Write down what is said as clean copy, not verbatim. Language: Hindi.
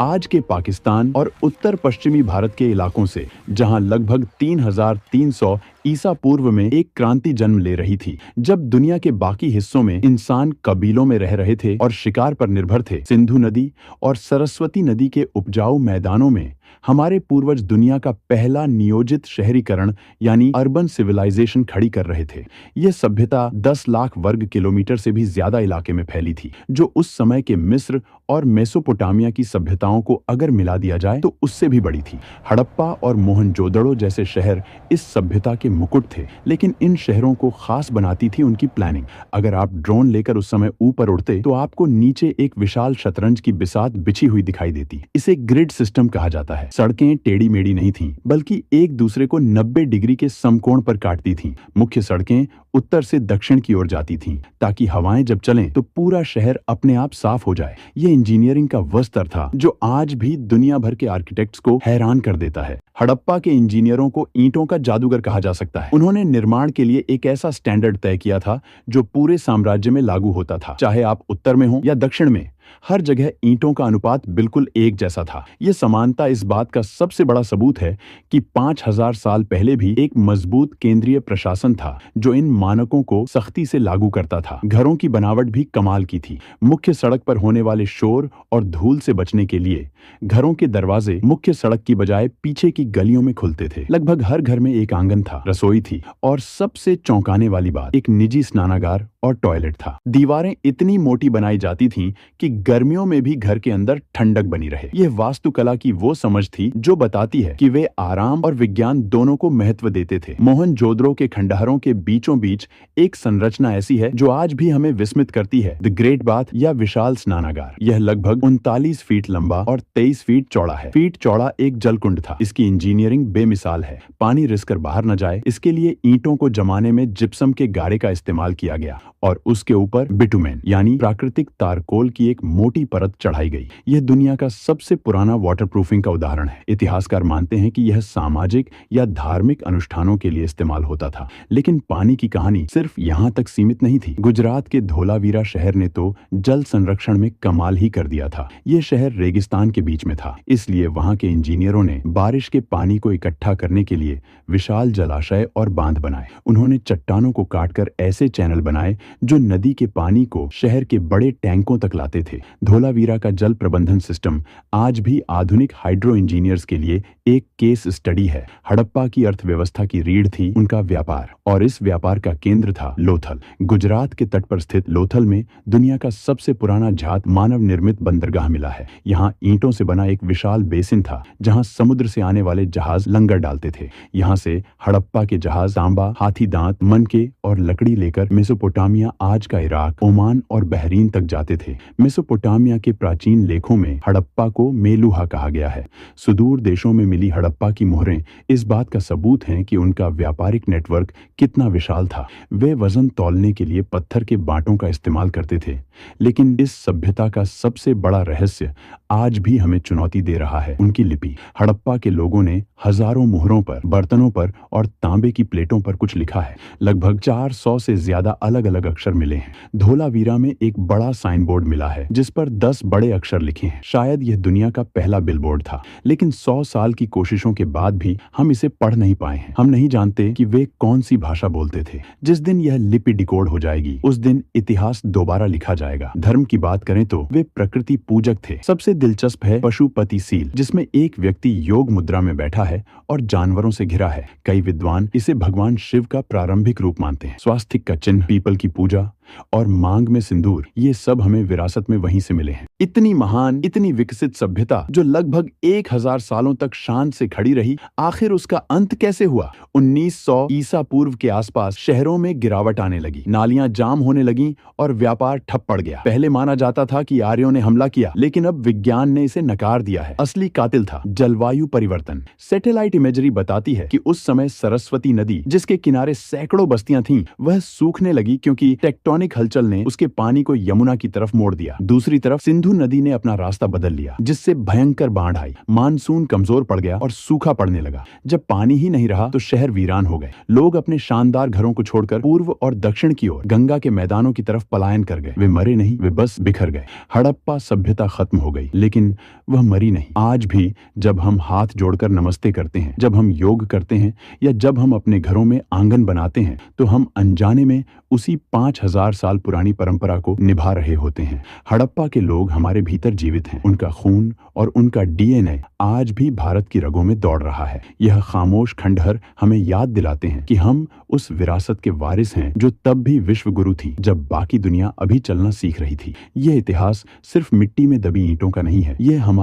आज के पाकिस्तान और उत्तर पश्चिमी भारत के इलाकों से, जहां लगभग 3300 ईसा पूर्व में एक क्रांति जन्म ले रही थी। जब दुनिया के बाकी हिस्सों में इंसान कबीलों में रह रहे थे और शिकार पर निर्भर थे, सिंधु नदी और सरस्वती नदी के उपजाऊ मैदानों में हमारे पूर्वज दुनिया का पहला नियोजित शहरीकरण यानी अर्बन सिविलाइजेशन खड़ी कर रहे थे। यह सभ्यता 10 लाख वर्ग किलोमीटर से भी ज्यादा इलाके में फैली थी, जो उस समय के मिस्र और मेसोपोटामिया की सभ्यताओं को अगर मिला दिया जाए तो उससे भी बड़ी थी। हड़प्पा और मोहनजोदड़ो जैसे शहर इस सभ्यता के मुकुट थे, लेकिन इन शहरों को खास बनाती थी उनकी प्लानिंग। अगर आप ड्रोन लेकर उस समय ऊपर उड़ते तो आपको नीचे एक विशाल शतरंज की बिसात बिछी हुई दिखाई देती। इसे ग्रिड सिस्टम कहा जाता है। सड़कें टेढ़ी मेढ़ी नहीं थीं, बल्कि एक दूसरे को 90 डिग्री के समकोण पर काटती थीं। मुख्य सड़कें उत्तर से दक्षिण की ओर जाती थीं, ताकि हवाएं जब चलें तो पूरा शहर अपने आप साफ हो जाए। ये इंजीनियरिंग का वो स्तर था जो आज भी दुनिया भर के आर्किटेक्ट्स को हैरान कर देता है। हड़प्पा के इंजीनियरों को ईंटों का जादूगर कहा जा सकता है। उन्होंने निर्माण के लिए एक ऐसा स्टैंडर्ड तय किया था जो पूरे साम्राज्य में लागू होता था, चाहे आप उत्तर में हो या दक्षिण में। हर जगह ईंटों का अनुपात बिल्कुल एक जैसा था। यह समानता इस बात का सबसे बड़ा सबूत है कि 5000 साल पहले भी एक मजबूत केंद्रीय प्रशासन था जो इन मानकों को सख्ती से लागू करता था। घरों की बनावट भी कमाल की थी। मुख्य सड़क पर होने वाले शोर और धूल से बचने के लिए घरों के दरवाजे मुख्य सड़क की बजाय पीछे की गलियों में खुलते थे। लगभग हर घर में एक आंगन था, रसोई थी और सबसे चौंकाने वाली बात, एक निजी स्नानागार और टॉयलेट था। दीवारें इतनी मोटी बनाई जाती थीं कि गर्मियों में भी घर के अंदर ठंडक बनी रहे। यह वास्तुकला की वो समझ थी जो बताती है कि वे आराम और विज्ञान दोनों को महत्व देते थे। मोहनजोदड़ो के खंडहरों के बीचों बीच एक संरचना ऐसी है जो आज भी हमें विस्मित करती है, द ग्रेट बाथ या विशाल स्नानागार। यह लगभग 39 फीट लंबा और 23 फीट चौड़ा है। फीट चौड़ा एक जलकुंड था। इसकी इंजीनियरिंग बेमिसाल है। पानी रिसकर बाहर न जाए, इसके लिए ईंटों को जमाने में जिप्सम के गारे का इस्तेमाल किया गया और उसके ऊपर बिटुमेन यानी प्राकृतिक तारकोल की एक मोटी परत चढ़ाई गई। यह दुनिया का सबसे पुराना वाटरप्रूफिंग का उदाहरण है। इतिहासकार मानते हैं कि यह सामाजिक या धार्मिक अनुष्ठानों के लिए इस्तेमाल होता था। लेकिन पानी की कहानी सिर्फ यहाँ तक सीमित नहीं थी। गुजरात के धोलावीरा शहर ने तो जल संरक्षण में कमाल ही कर दिया था। यह शहर रेगिस्तान के बीच में था, इसलिए वहां के इंजीनियरों ने बारिश के पानी को इकट्ठा करने के लिए विशाल जलाशय और बांध बनाए। उन्होंने चट्टानों को काटकर ऐसे चैनल बनाए जो नदी के पानी को शहर के बड़े टैंकों तक लाते थे। धोलावीरा का जल प्रबंधन सिस्टम आज भी आधुनिक हाइड्रो इंजीनियर्स के लिए एक केस स्टडी है। हड़प्पा की अर्थव्यवस्था की रीढ़ थी उनका व्यापार, और इस व्यापार का केंद्र था लोथल। गुजरात के तट पर स्थित लोथल में दुनिया का सबसे पुराना जात मानव निर्मित बंदरगाह मिला है। यहाँ ईंटों से बना एक विशाल बेसिन था जहाँ समुद्र से आने वाले जहाज लंगर डालते थे। यहाँ से हड़प्पा के जहाज तांबा, हाथी दांत, मनके और लकड़ी लेकर मेसोपोटामिया, आज का इराक, ओमान और बहरीन तक जाते थे। मेसोपोटामिया के प्राचीन लेखों में हड़प्पा को मेलुहा कहा गया है। सुदूर देशों में मिली हड़प्पा की मोहरें इस बात का सबूत हैं कि उनका व्यापारिक नेटवर्क कितना विशाल था। वे वजन तौलने के लिए पत्थर के बांटों का इस्तेमाल करते थे। लेकिन इस सभ्यता का सबसे बड़ा रहस्य आज भी हमें चुनौती दे रहा है, उनकी लिपि। हड़प्पा के लोगों ने हजारों मोहरों पर, बर्तनों पर और तांबे की प्लेटों पर कुछ लिखा है। लगभग 400 से ज्यादा अलग अलग अक्षर मिले हैं। धोलावीरा में एक बड़ा साइन बोर्ड मिला है जिस पर 10 बड़े अक्षर लिखे हैं। शायद यह दुनिया का पहला बिलबोर्ड था, लेकिन 100 साल की कोशिशों के बाद भी हम इसे पढ़ नहीं पाए हैं। हम नहीं जानते कि वे कौन सी भाषा बोलते थे। जिस दिन यह लिपि डिकोड हो जाएगी, उस दिन इतिहास दोबारा लिखा जाएगा। धर्म की बात करें तो वे प्रकृति पूजक थे। सबसे दिलचस्प है पशुपति सील, जिसमें एक व्यक्ति योग मुद्रा में बैठा है और जानवरों से घिरा है। कई विद्वान इसे भगवान शिव का प्रारंभिक रूप मानते हैं। स्वास्तिक का चिन्ह, पीपल की पूजा और मांग में सिंदूर, ये सब हमें विरासत में वहीं से मिले हैं। इतनी महान, इतनी विकसित सभ्यता जो लगभग 1000 सालों तक शान से खड़ी रही, आखिर उसका अंत कैसे हुआ? 1900 ईसा पूर्व के आसपास शहरों में गिरावट आने लगी, नालियां जाम होने लगीं और व्यापार ठप पड़ गया। पहले माना जाता था कि आर्यों ने हमला किया, लेकिन अब विज्ञान ने इसे नकार दिया है। असली कातिल था जलवायु परिवर्तन। सैटेलाइट इमेजरी बताती है कि उस समय सरस्वती नदी, जिसके किनारे सैकड़ों बस्तियां थीं, वह सूखने लगी क्योंकि टेक्टोनिक टेक्टोनिक हलचल ने उसके पानी को यमुना की तरफ मोड़ दिया। दूसरी तरफ सिंधु नदी ने अपना रास्ता बदल लिया, जिससे भयंकर बाढ़ आई। मानसून कमजोर पड़ गया और सूखा पड़ने लगा। जब पानी ही नहीं रहा तो शहर वीरान हो गए। लोग अपने शानदार घरों को छोड़कर पूर्व और दक्षिण की ओर गंगा के मैदानों की तरफ पलायन कर गए। वे मरे नहीं, वे बस बिखर गए। हड़प्पा सभ्यता खत्म हो गई, लेकिन वह मरी नहीं। आज भी जब हम हाथ जोड़कर नमस्ते करते हैं, जब हम योग करते हैं या जब हम अपने घरों में आंगन बनाते हैं, तो हम अनजाने में उसी 5000 साल पुरानी परंपरा को निभा रहे होते हैं। हड़प्पा के लोग हमारे भीतर जीवित हैं। उनका खून और उनका डीएनए आज भी भारत की रगों में दौड़ रहा है। यह खामोश खंडहर हमें याद दिलाते हैं कि हम उस विरासत के वारिस हैं जो तब भी विश्व गुरु थी, जब बाकी दुनिया अभी चलना सीख रही थी। यह इतिहास सिर्फ मिट्टी में दबी ईंटों का नहीं है, यह हमारा